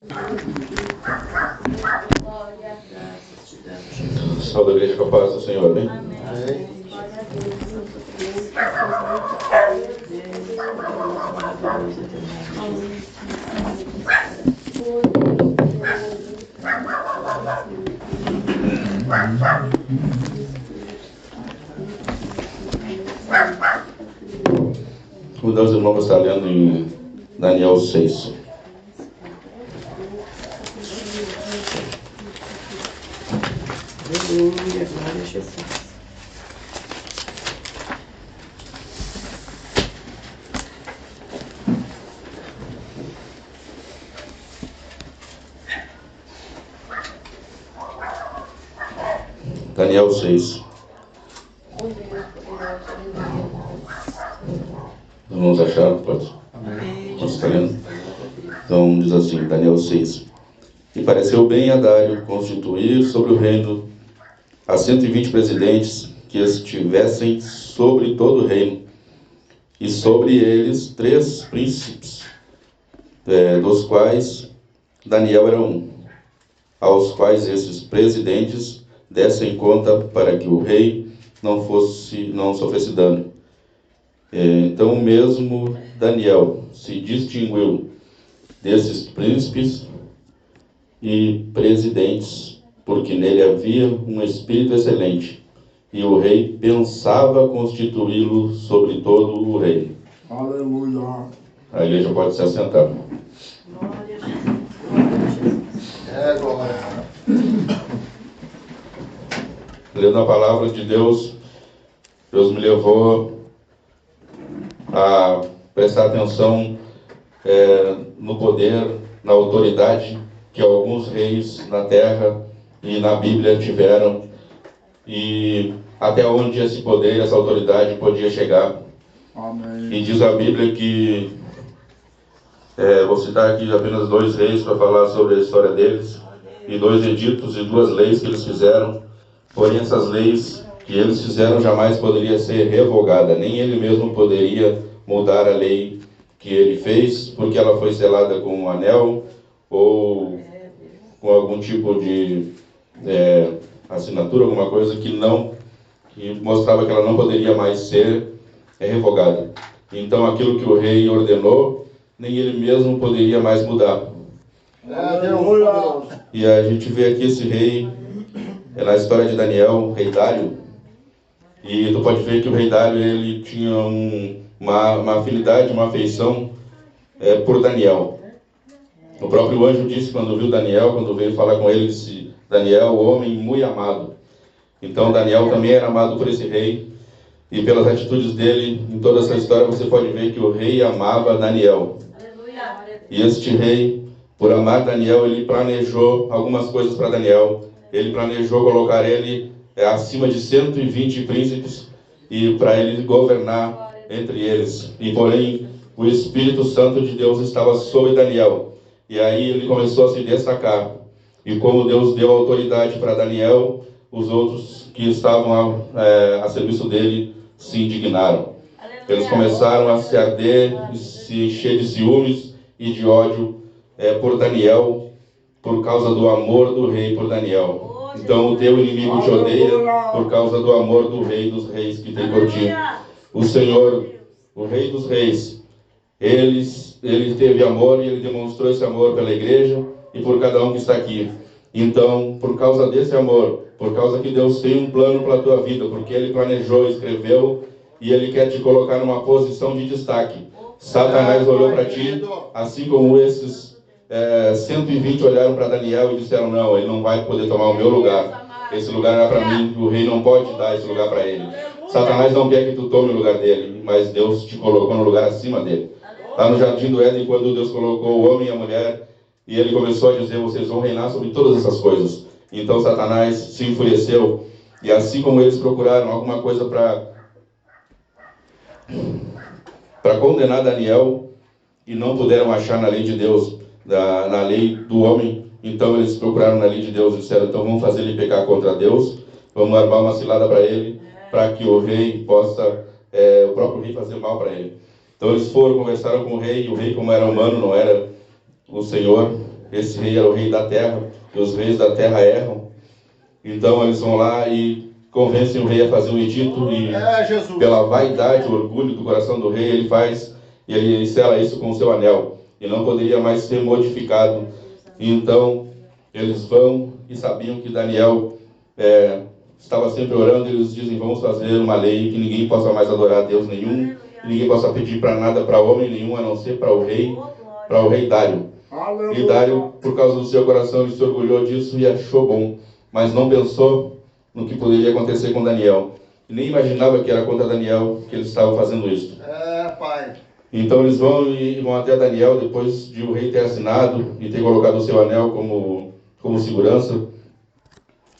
Salve a igreja com a paz do Senhor, amém? O Deus irmão está lendo em Daniel 6. Aleluia, glória a Jesus. Daniel 6. Vamos achar? Pode? Pode estar lendo? Então diz assim, Daniel 6. E pareceu bem a Dário constituir sobre o reino a 120 presidentes que estivessem sobre todo o reino, e sobre eles 3 príncipes, dos quais Daniel era um, aos quais esses presidentes dessem conta para que o rei não sofresse dano. Então mesmo Daniel se distinguiu desses príncipes e presidentes, porque nele havia um espírito excelente, e o rei pensava constituí-lo sobre todo o reino. Aleluia. A igreja pode se assentar. Glória a Jesus. Glória a Jesus. Glória. Lendo a palavra de Deus, Deus me levou a prestar atenção no poder, na autoridade que alguns reis na terra e na Bíblia tiveram, e até onde esse poder, essa autoridade podia chegar. Amém. E diz a Bíblia que, vou citar aqui apenas 2 reis para falar sobre a história deles, e 2 editos e 2 leis que eles fizeram. Porém, essas leis que eles fizeram jamais poderia ser revogada, nem ele mesmo poderia mudar a lei que ele fez, porque ela foi selada com um anel ou com algum tipo de assinatura, alguma coisa que mostrava que ela não poderia mais ser revogada. Então aquilo que o rei ordenou, nem ele mesmo poderia mais mudar. Aleluia. E a gente vê aqui esse rei, na história de Daniel, o rei Dário, e tu pode ver que o rei Dário ele tinha uma afinidade, uma afeição por Daniel. O próprio anjo disse quando viu Daniel, quando veio falar com ele, disse: Daniel, homem muito amado. Então Daniel também era amado por esse rei, e pelas atitudes dele, em toda essa história, você pode ver que o rei amava Daniel. E este rei, por amar Daniel, ele planejou algumas coisas para Daniel. Ele planejou colocar ele acima de 120 príncipes, e para ele governar entre eles. E porém, o Espírito Santo de Deus estava sobre Daniel. E aí ele começou a se destacar. E como Deus deu autoridade para Daniel, os outros que estavam a serviço dele se indignaram. Eles começaram a se arder, se encher de ciúmes e de ódio por Daniel, por causa do amor do rei por Daniel. Então o teu inimigo te odeia por causa do amor do rei dos reis que tem por ti. O Senhor, o rei dos reis, ele teve amor, e ele demonstrou esse amor pela igreja e por cada um que está aqui. Então, por causa desse amor, por causa que Deus tem um plano para a tua vida, porque ele planejou, escreveu, e ele quer te colocar numa posição de destaque. Satanás olhou para ti, assim como esses 120 olharam para Daniel e disseram: não, ele não vai poder tomar o meu lugar. Esse lugar é para mim, o rei não pode dar esse lugar para ele. Satanás não quer que tu tome o lugar dele, mas Deus te colocou no lugar acima dele. Lá no Jardim do Éden, quando Deus colocou o homem e a mulher, e ele começou a dizer: vocês vão reinar sobre todas essas coisas. Então Satanás se enfureceu, e assim como eles procuraram alguma coisa para condenar Daniel, e não puderam achar na lei de Deus, na lei do homem, então eles procuraram na lei de Deus e disseram: então vamos fazer ele pecar contra Deus, vamos armar uma cilada para ele, para que o rei possa, o próprio rei, fazer mal para ele. Então eles foram, conversaram com o rei, e o rei, como era humano, não era o Senhor, esse rei era o rei da terra, e os reis da terra erram. Então eles vão lá e convencem o rei a fazer um edito, e pela vaidade, o orgulho do coração do rei, ele faz, e ele sela isso com o seu anel, e não poderia mais ser modificado. Então eles vão e sabiam que Daniel estava sempre orando, e eles dizem: vamos fazer uma lei que ninguém possa mais adorar a Deus nenhum, que ninguém possa pedir para nada para homem nenhum, a não ser para o rei Dário. E Dário, por causa do seu coração, ele se orgulhou disso e achou bom, mas não pensou no que poderia acontecer com Daniel. E nem imaginava que era contra Daniel que eles estavam fazendo isso. Pai. Então eles vão até Daniel, depois de o rei ter assinado e ter colocado o seu anel como segurança.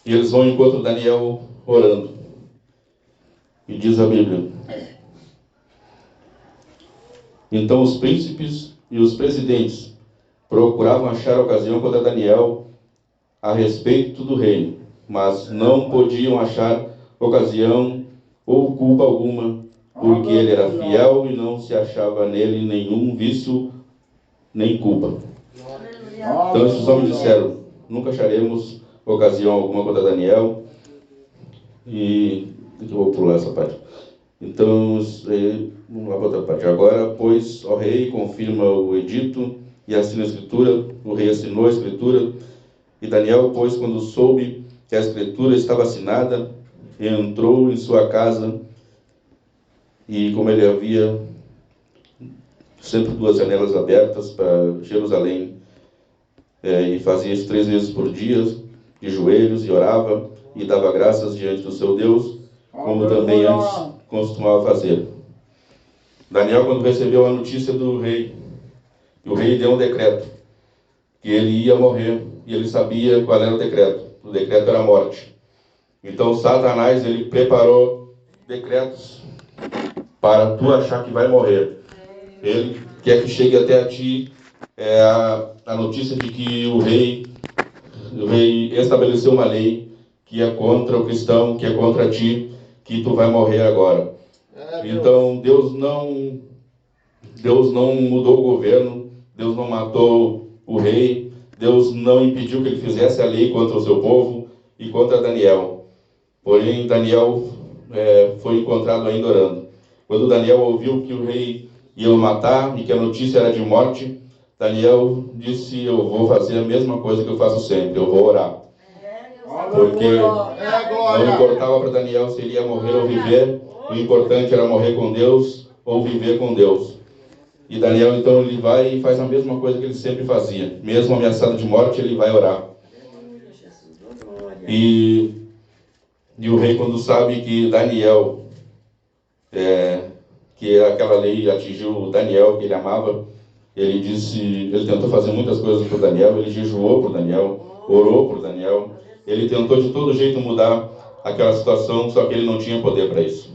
E eles vão ao encontro de Daniel orando. E diz a Bíblia: então os príncipes e os presidentes procuravam achar ocasião contra Daniel a respeito do reino, mas não podiam achar ocasião ou culpa alguma, porque ele era fiel e não se achava nele nenhum vício nem culpa. Então esses homens disseram: nunca acharemos ocasião alguma contra Daniel. E eu vou pular essa parte. Então, vamos lá para outra parte. Agora, pois, ó rei, confirma o edito e assina a escritura. O rei assinou a escritura. E Daniel, pois, quando soube que a escritura estava assinada, entrou em sua casa, e como ele havia sempre duas janelas abertas para Jerusalém, e fazia isso 3 vezes por dia, de joelhos, e orava e dava graças diante do seu Deus, como também antes costumava fazer. Daniel, quando recebeu a notícia do rei, o rei deu um decreto, que ele ia morrer, e ele sabia qual era o decreto. O decreto era a morte. Então Satanás, ele preparou decretos para tu achar que vai morrer. Ele quer que chegue até a ti a notícia de que o rei estabeleceu uma lei que é contra o cristão, que é contra ti, que tu vai morrer agora. Então Deus não mudou o governo, Deus não matou o rei, Deus não impediu que ele fizesse a lei contra o seu povo e contra Daniel. Porém, Daniel foi encontrado ainda orando. Quando Daniel ouviu que o rei ia o matar e que a notícia era de morte, Daniel disse: eu vou fazer a mesma coisa que eu faço sempre, eu vou orar. Porque não importava para Daniel se ele ia morrer ou viver, o importante era morrer com Deus ou viver com Deus. E Daniel, então, ele vai e faz a mesma coisa que ele sempre fazia. Mesmo ameaçado de morte, ele vai orar. E o rei, quando sabe que Daniel, que aquela lei atingiu Daniel, que ele amava, ele tentou fazer muitas coisas por Daniel, ele jejuou por Daniel, orou por Daniel, ele tentou de todo jeito mudar aquela situação, só que ele não tinha poder para isso.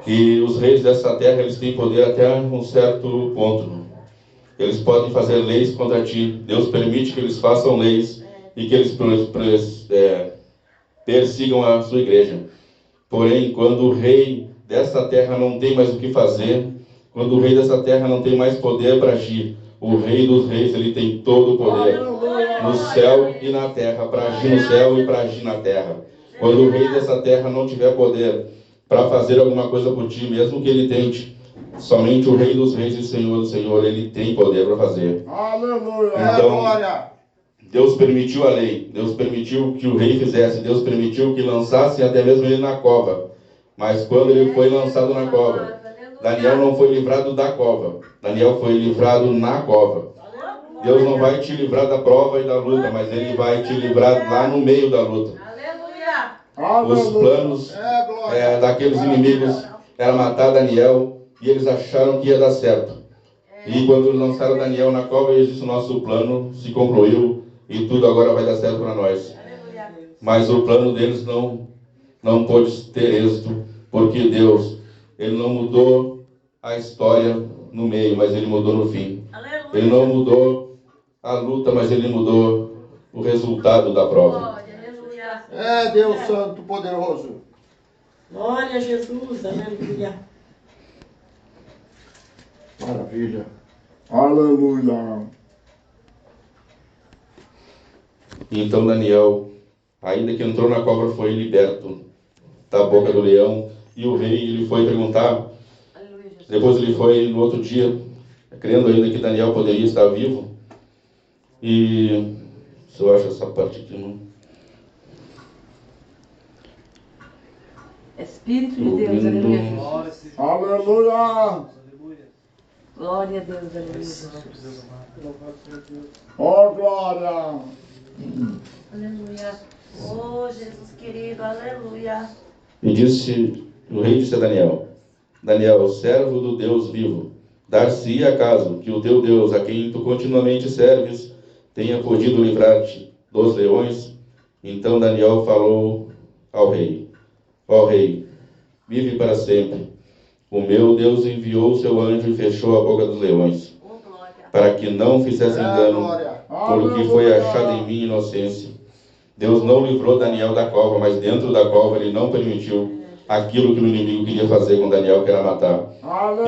E os reis dessa terra, eles têm poder até um certo ponto. Eles podem fazer leis contra ti. Deus permite que eles façam leis e que eles persigam a sua igreja. Porém, quando o rei dessa terra não tem mais o que fazer, quando o rei dessa terra não tem mais poder para agir, o rei dos reis, ele tem todo o poder no céu e na terra, para agir no céu e para agir na terra. Quando o rei dessa terra não tiver poder para fazer alguma coisa por ti, mesmo que ele tente, somente o rei dos reis e Senhor do Senhor, ele tem poder para fazer. Aleluia. Então, Deus permitiu a lei, Deus permitiu que o rei fizesse, Deus permitiu que lançassem até mesmo ele na cova. Mas quando ele foi lançado na cova, Daniel não foi livrado da cova, Daniel foi livrado na cova. Deus não vai te livrar da prova e da luta, mas ele vai te livrar lá no meio da luta. Os planos daqueles inimigos era matar Daniel, e eles acharam que ia dar certo. E quando lançaram Daniel na cova, eles disseram: nosso plano se concluiu e tudo agora vai dar certo para nós. Mas o plano deles não pôde ter êxito, porque Deus, ele não mudou a história no meio, mas ele mudou no fim. Ele não mudou a luta, mas ele mudou o resultado da prova. Deus Santo Poderoso. Glória a Jesus, aleluia. Maravilha. Aleluia. Então Daniel, ainda que entrou na cova, foi liberto da boca do leão. E o rei, ele foi perguntar, depois ele foi no outro dia, crendo ainda que Daniel poderia estar vivo. E se eu acho essa parte aqui, não. Espírito de Deus, aleluia, Jesus. Aleluia. Glória a Deus, aleluia. Oh, glória. Aleluia. Oh, Jesus querido, aleluia. E disse, o rei disse a Daniel, Daniel, servo do Deus vivo, dar-se-ia acaso que o teu Deus, a quem tu continuamente serves, tenha podido livrar-te dos leões? Então Daniel falou ao rei, ó rei, vive para sempre. O meu Deus enviou o seu anjo e fechou a boca dos leões, para que não fizesse engano, porque foi achada em mim inocência. Deus não livrou Daniel da cova, mas dentro da cova ele não permitiu aquilo que o inimigo queria fazer com Daniel, que era matar.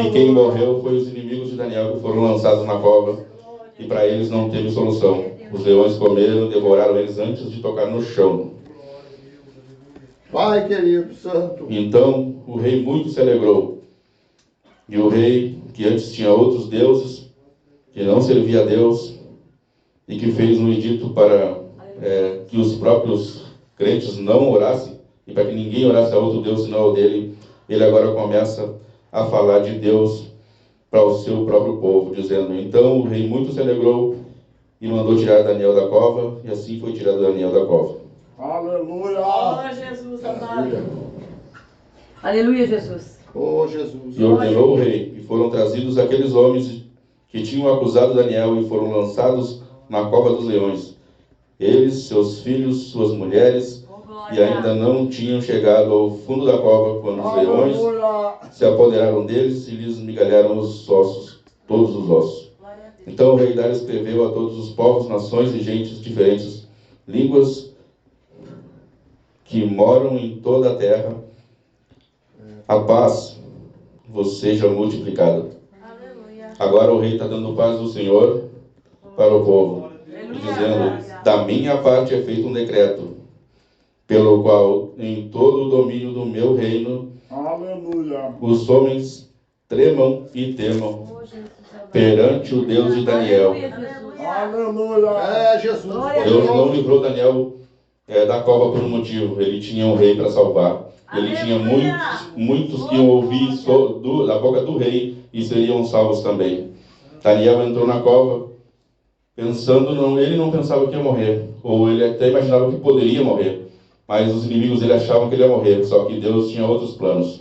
E quem morreu foi os inimigos de Daniel, que foram lançados na cova, e para eles não teve solução. Os leões comeram, devoraram eles antes de tocar no chão. Pai querido, santo. Então o rei muito se alegrou. E o rei, que antes tinha outros deuses, que não servia a Deus, e que fez um edito para que os próprios crentes não orassem, e para que ninguém orasse a outro Deus senão ao dele, ele agora começa a falar de Deus para o seu próprio povo, dizendo, então o rei muito se alegrou e mandou tirar Daniel da cova, e assim foi tirado Daniel da cova. Aleluia. Oh, Jesus amado. Aleluia, Jesus. Oh, Jesus. E ordenou o rei, e foram trazidos aqueles homens que tinham acusado Daniel e foram lançados na cova dos leões. Eles, seus filhos, suas mulheres, e ainda não tinham chegado ao fundo da cova quando os leões se apoderaram deles e lhes migalharam os ossos, todos os ossos. Então o rei Dário escreveu a todos os povos, nações e gentes diferentes, línguas que moram em toda a terra, a paz vos seja multiplicada. Agora o rei está dando paz do Senhor para o povo, dizendo, da minha parte é feito um decreto, pelo qual em todo o domínio do meu reino, aleluia, os homens tremam e temam perante o Deus de Daniel. Aleluia. É, Jesus. Deus não livrou Daniel da cova por um motivo. Ele tinha um rei para salvar. Ele tinha muitos que iam ouvir da boca do rei e seriam salvos também. Daniel entrou na cova pensando, ele não pensava que ia morrer, ou ele até imaginava que poderia morrer, mas os inimigos dele achavam que ele ia morrer, só que Deus tinha outros planos.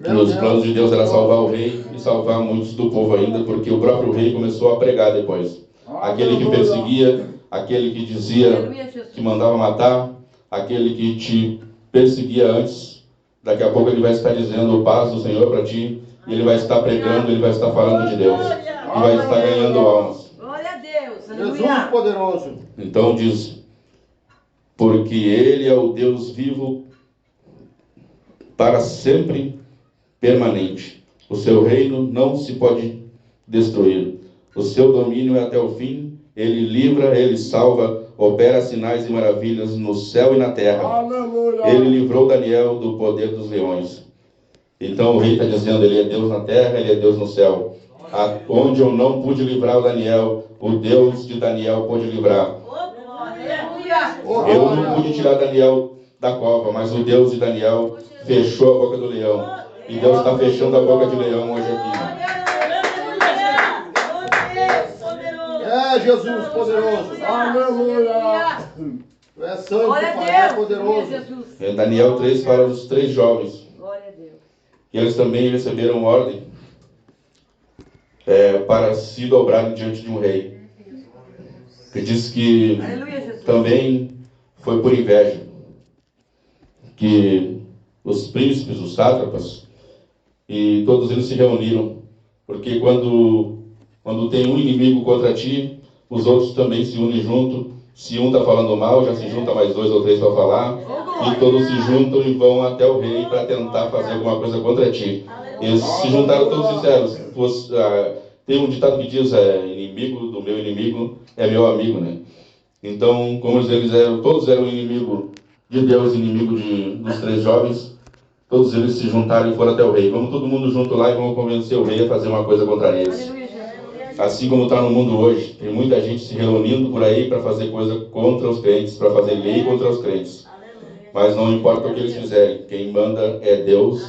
E os planos de Deus era salvar o rei e salvar muitos do povo ainda, porque o próprio rei começou a pregar depois. Aquele que perseguia, aquele que dizia que mandava matar, aquele que te perseguia antes, daqui a pouco ele vai estar dizendo paz do Senhor para ti, e ele vai estar pregando, ele vai estar falando de Deus, e vai estar ganhando almas. Glória a Deus, Jesus poderoso. Então diz, porque ele é o Deus vivo para sempre permanente. O seu reino não se pode destruir. O seu domínio é até o fim. Ele livra, ele salva, opera sinais e maravilhas no céu e na terra. Aleluia. Ele livrou Daniel do poder dos leões. Então o rei está dizendo, ele é Deus na terra, ele é Deus no céu. Onde eu não pude livrar o Daniel, o Deus de Daniel pôde livrar. Eu não pude tirar Daniel da cova, mas o Deus de Daniel fechou a boca do leão. E Deus está fechando a boca de leão hoje aqui. É, Jesus poderoso. Aleluia. Tu é santo, Pai, é poderoso. Em Daniel 3 fala dos 3 jovens. Glória a Deus. E eles também receberam ordem para se dobrarem diante de um rei. Que diz que também foi por inveja que os príncipes, os sátrapas, e todos eles se reuniram, porque quando tem um inimigo contra ti, os outros também se unem junto. Se um está falando mal, já se junta mais 2 ou 3 para falar, e todos se juntam e vão até o rei para tentar fazer alguma coisa contra ti. Eles se juntaram todos sinceros. Tem um ditado que diz, inimigo do meu inimigo é meu amigo, né? Então, como eles eram, todos eram inimigo de Deus, inimigo dos 3 jovens, todos eles se juntaram e foram até o rei. Vamos todo mundo junto lá e vamos convencer o rei a fazer uma coisa contra eles. Assim como está no mundo hoje, tem muita gente se reunindo por aí para fazer coisa contra os crentes, para fazer lei contra os crentes. Mas não importa o que eles fizerem, quem manda é Deus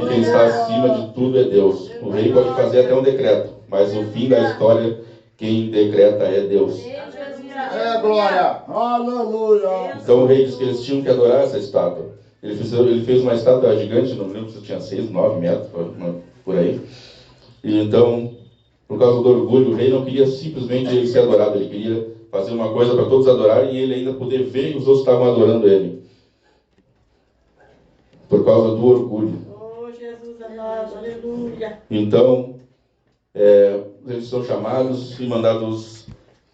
e quem está acima de tudo é Deus. O rei pode fazer até um decreto, mas o fim da história, quem decreta é Deus. É glória. Aleluia. Então o rei disse que eles tinham que adorar essa estátua. Ele fez uma estátua gigante, não me lembro se tinha 6, 9 metros, por aí. E então, por causa do orgulho, o rei não queria simplesmente ele ser adorado, ele queria fazer uma coisa para todos adorarem e ele ainda poder ver que os outros estavam adorando ele. Por causa do orgulho. Oh, Jesus amado, aleluia. Então, eles são chamados e mandados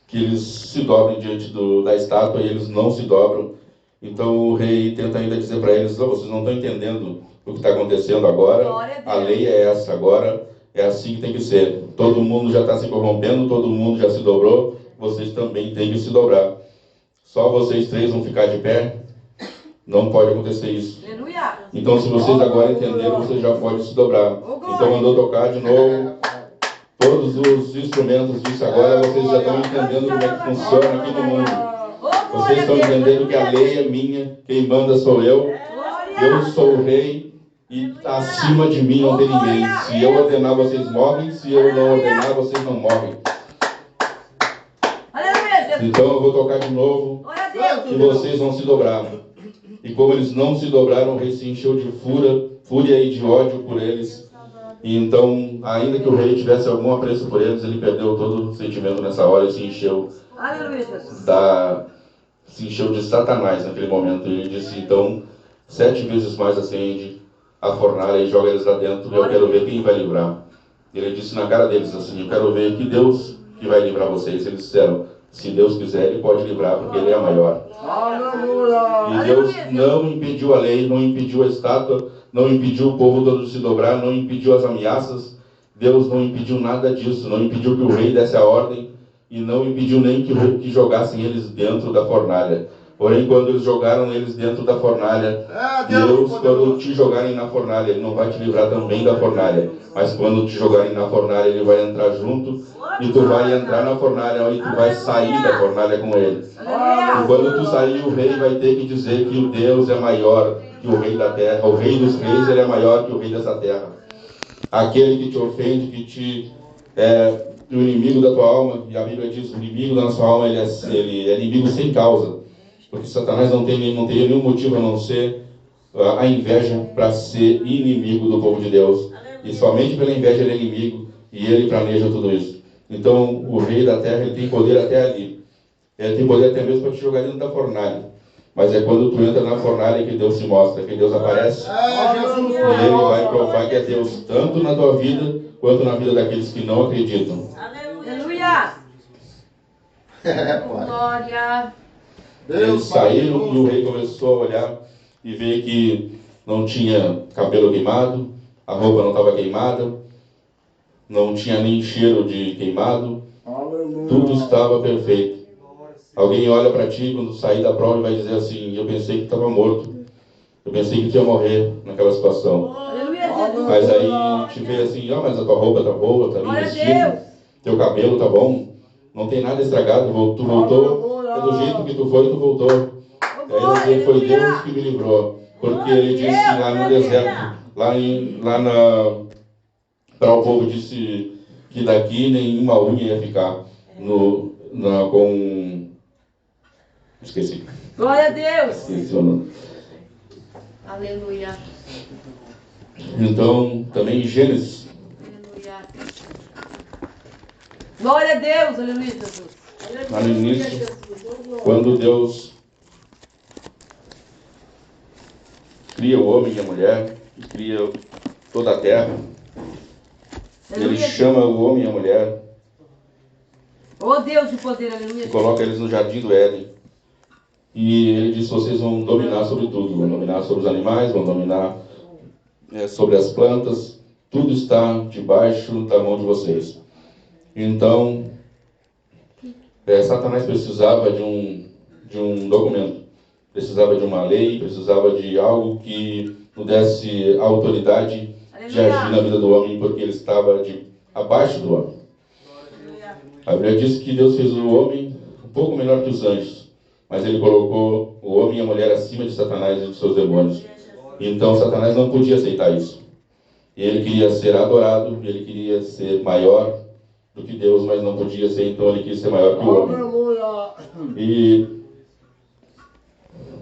que eles se dobrem diante da estátua e eles não se dobram. Então o rei tenta ainda dizer para eles: oh, vocês não estão entendendo o que está acontecendo agora, a lei é essa, agora é assim que tem que ser. Todo mundo já está se corrompendo, todo mundo já se dobrou, vocês também têm que se dobrar. Só vocês 3 vão ficar de pé? Não pode acontecer isso. Então se vocês agora entenderam, vocês já podem se dobrar. Então mandou tocar de novo todos os instrumentos disso agora, vocês já estão entendendo como é que funciona aqui no mundo. Vocês estão entendendo que a lei é minha, quem manda sou eu sou o rei e acima de mim não tem ninguém. Se eu ordenar, vocês morrem, se eu não ordenar, vocês não morrem. Então eu vou tocar de novo e vocês vão se dobrar. E como eles não se dobraram, o rei se encheu de fúria e de ódio por eles. E então, ainda que o rei tivesse algum apreço por eles, ele perdeu todo o sentimento nessa hora e se encheu de Satanás naquele momento. Ele disse: então, 7 vezes mais acende a fornalha e joga eles lá dentro, e eu quero ver quem vai livrar. Ele disse na cara deles assim: eu quero ver que Deus que vai livrar vocês. Eles disseram: se Deus quiser, Ele pode livrar, porque Ele é maior. Aleluia. E Deus não impediu a lei, não impediu a estátua, não impediu o povo todo de se dobrar, não impediu as ameaças. Deus não impediu nada disso, não impediu que o rei desse a ordem e não impediu nem que jogassem eles dentro da fornalha. Porém, quando eles jogaram eles dentro da fornalha, Deus, quando te jogarem na fornalha, Ele não vai te livrar também da fornalha. Mas quando te jogarem na fornalha, Ele vai entrar junto e tu vai entrar na fornalha e tu vai sair da fornalha com Ele. E quando tu sair, o rei vai ter que dizer que o Deus é maior que o rei da terra. O rei dos reis, Ele é maior que o rei dessa terra. Aquele que te ofende, que te o inimigo da tua alma, e a Bíblia diz: o inimigo da nossa alma, ele é inimigo sem causa. Porque Satanás não teria nenhum motivo a não ser a inveja para ser inimigo do povo de Deus. E somente pela inveja ele é inimigo e ele planeja tudo isso. Então o rei da terra, ele tem poder até ali. Ele tem poder até mesmo para te jogar dentro da fornalha. Mas é quando tu entra na fornalha que Deus se mostra, que Deus aparece. E Ele vai provar que é Deus, tanto na tua vida, quanto na vida daqueles que não acreditam. Aleluia! Glória! Eles saíram e o rei começou a olhar e ver que não tinha cabelo queimado, a roupa não estava queimada, não tinha nem cheiro de queimado, tudo estava perfeito. Alguém olha para ti quando sair da prova e vai dizer assim: eu pensei que estava morto, eu pensei que tu ia morrer naquela situação. Mas aí te vê assim: ó, mas a tua roupa tá boa, tá bem vestido, teu cabelo tá bom, não tem nada estragado, tu voltou, é do jeito que tu foi, tu voltou. E aí vai dizer: foi Deus que me livrou, porque Ele disse lá no deserto, para o povo, disse que daqui nenhuma unha ia ficar com... Esqueci. Glória a Deus. Esqueci o nome. Aleluia. Então, também em Gênesis. Aleluia. Glória a Deus. Aleluia, Jesus. Lá no início, quando Deus cria o homem e a mulher, e cria toda a terra, Ele chama o homem e a mulher, oh Deus de poder, aleluia, e coloca eles no jardim do Éden. E Ele diz: vocês vão dominar sobre tudo, vão dominar sobre os animais, vão dominar sobre as plantas, tudo está debaixo da mão de vocês. Então, Satanás precisava de um documento, precisava de uma lei, precisava de algo que não desse autoridade de agir na vida do homem, porque ele estava abaixo do homem. A Bíblia diz que Deus fez o homem um pouco menor que os anjos, mas ele colocou o homem e a mulher acima de Satanás e dos seus demônios. Então Satanás não podia aceitar isso. Ele queria ser adorado, ele queria ser maior do que Deus, mas não podia ser, então ele quis ser maior que o homem. E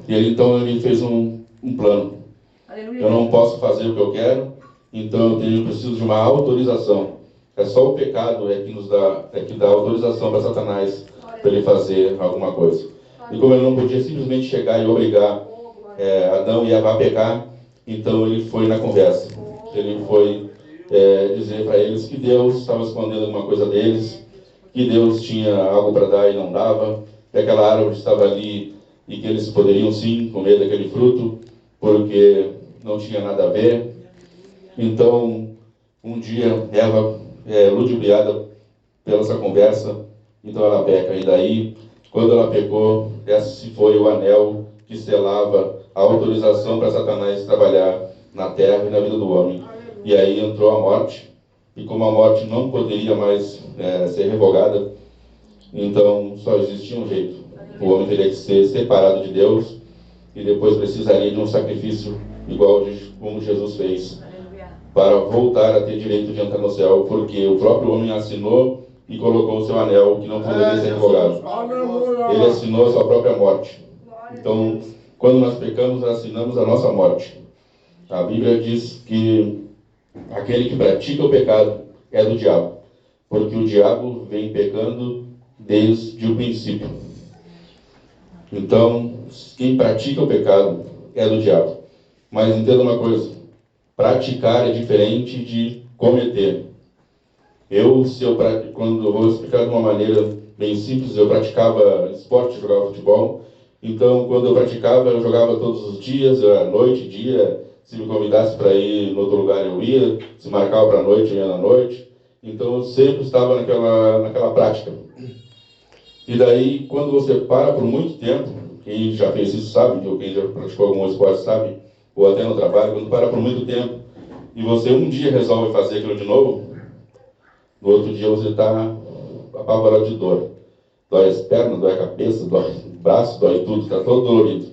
ele fez um plano. Eu não posso fazer o que eu quero, então eu preciso de uma autorização. É só o pecado que dá autorização para Satanás para ele fazer alguma coisa. E como ele não podia simplesmente chegar e obrigar Adão e Eva a pecar, então ele foi na conversa. Ele foi dizer para eles que Deus estava escondendo alguma coisa deles, que Deus tinha algo para dar e não dava, que aquela árvore estava ali e que eles poderiam sim comer daquele fruto, porque não tinha nada a ver. Então, um dia, Eva, ludibriada pela essa conversa, então ela peca. E daí, quando ela pecou, esse foi o anel que selava a autorização para Satanás trabalhar na terra e na vida do homem. E aí entrou a morte, e como a morte não poderia mais ser revogada, então só existia um jeito. O homem teria que ser separado de Deus, e depois precisaria de um sacrifício igual como Jesus fez, para voltar a ter direito de entrar no céu, porque o próprio homem assinou e colocou o seu anel, que não poderia ser revogado. Ele assinou a sua própria morte. Então, quando nós pecamos, assinamos a nossa morte. A Bíblia diz que aquele que pratica o pecado é do diabo, porque o diabo vem pecando desde o princípio. Então, quem pratica o pecado é do diabo. Mas entenda uma coisa, praticar é diferente de cometer. Quando eu vou explicar de uma maneira bem simples, eu praticava esporte, jogava futebol. Então, quando eu praticava, eu jogava todos os dias, noite, dia. Se me convidasse para ir em outro lugar, eu ia. Se marcava para a noite, eu ia na noite. Então, eu sempre estava naquela prática. E daí, quando você para por muito tempo, quem já fez isso sabe, ou quem já praticou algum esporte sabe, ou até no trabalho, quando para por muito tempo, e você um dia resolve fazer aquilo de novo, no outro dia você está apavorado de dor. Dói as pernas, dói a cabeça, dói o braço, dói tudo, está todo dolorido.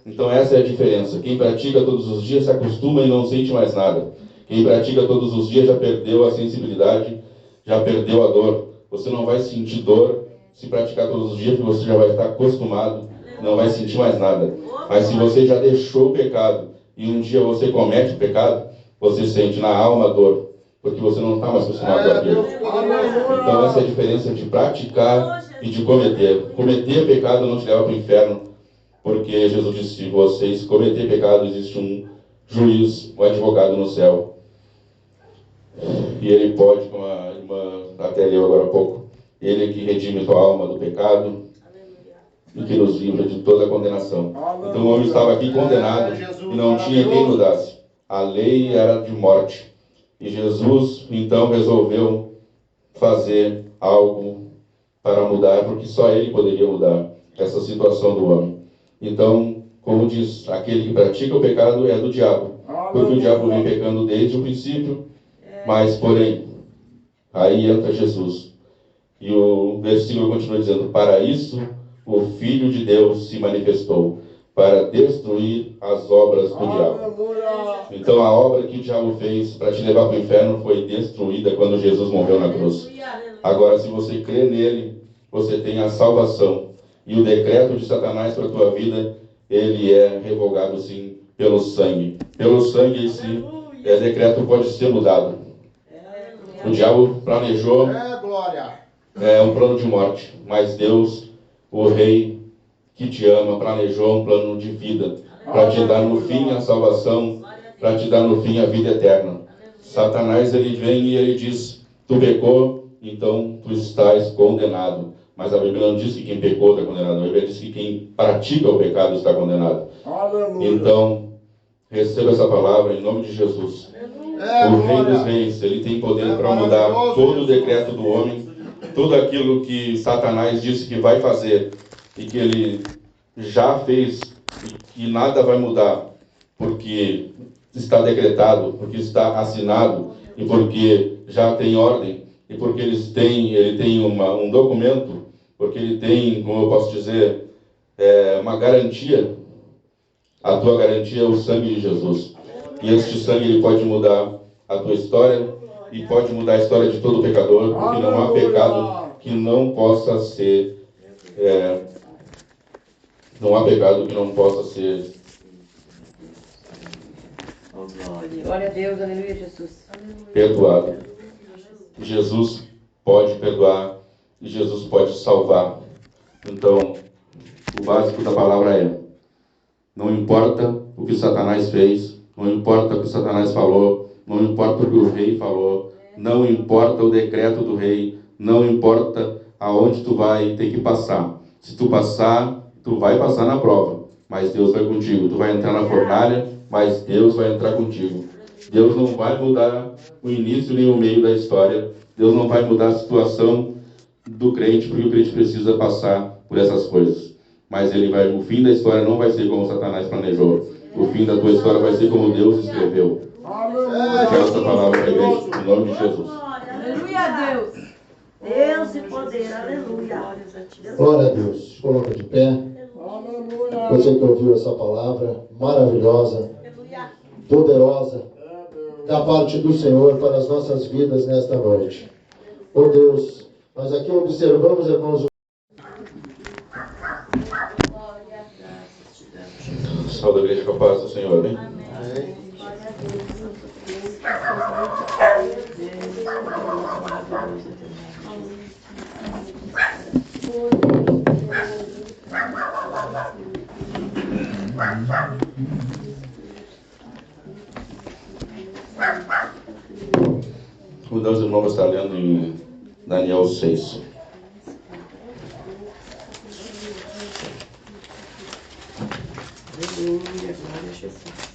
Então essa é a diferença. Quem pratica todos os dias se acostuma e não sente mais nada. Quem pratica todos os dias já perdeu a sensibilidade, já perdeu a dor. Você não vai sentir dor se praticar todos os dias, porque você já vai estar acostumado, não vai sentir mais nada. Mas se você já deixou o pecado e um dia você comete o pecado, você sente na alma a dor, porque você não está mais acostumado com aquilo. Então essa é a diferença de praticar e de cometer. Cometer pecado não te leva para o inferno, porque Jesus disse, se vocês cometer pecado, existe um juiz, um advogado no céu. E ele pode, como a irmã até leu agora há pouco, ele que redime tua alma do pecado e que nos livra de toda a condenação. Então o homem estava aqui condenado e não tinha quem mudasse. A lei era de morte. E Jesus, então, resolveu fazer algo para mudar, porque só ele poderia mudar essa situação do homem. Então, como diz, aquele que pratica o pecado é do diabo, porque o diabo vem pecando desde o princípio, mas, porém, aí entra Jesus. E o versículo continua dizendo, para isso o Filho de Deus se manifestou, para destruir as obras do diabo. Então a obra que o diabo fez para te levar para o inferno foi destruída quando Jesus morreu na cruz. Agora, se você crê nele, você tem a salvação. E o decreto de Satanás para a tua vida, ele é revogado sim pelo sangue. Pelo sangue esse decreto pode ser mudado. O diabo planejou um plano de morte, mas Deus, o Rei que te ama, planejou um plano de vida para te dar no fim a salvação, para te dar no fim a vida eterna. Satanás, ele vem e ele diz, tu pecou, então tu estás condenado. Mas a Bíblia não diz que quem pecou está condenado, a Bíblia diz que quem pratica o pecado está condenado. Então, receba essa palavra em nome de Jesus. O Rei dos Reis, ele tem poder para mudar todo o decreto do homem, tudo aquilo que Satanás disse que vai fazer e que ele já fez e que nada vai mudar, porque está decretado, porque está assinado e porque já tem ordem e porque ele tem um documento, porque ele tem, como eu posso dizer, uma garantia. A tua garantia é o sangue de Jesus. E este sangue ele pode mudar a tua história e pode mudar a história de todo pecador, porque não há pecado que não possa ser não há pecado que não possa ser. Oh, glória. Glória a Deus, aleluia, Jesus. Perdoado. Jesus pode perdoar e Jesus pode salvar. Então, o básico da palavra é: não importa o que Satanás fez, não importa o que Satanás falou, não importa o que o rei falou, não importa o decreto do rei, não importa aonde tu vai ter que passar. Se tu passar, tu vai passar na prova, mas Deus vai contigo. Tu vai entrar na fornalha, mas Deus vai entrar contigo. Deus não vai mudar o início nem o meio da história. Deus não vai mudar a situação do crente, porque o crente precisa passar por essas coisas. Mas o fim da história não vai ser como Satanás planejou. O fim da tua história vai ser como Deus escreveu. Que essa palavra para a igreja, em nome de Jesus. Aleluia a Deus. Deus e poder, aleluia. Glória a Deus. Coloca de pé. Você que ouviu essa palavra maravilhosa, poderosa, da parte do Senhor para as nossas vidas nesta noite. Oh Deus, nós aqui observamos, irmãos, Salve a igreja com a paz do Senhor, hein? O Deus irmão vai estar lendo em Daniel 6. Aleluia, glória a Jesus.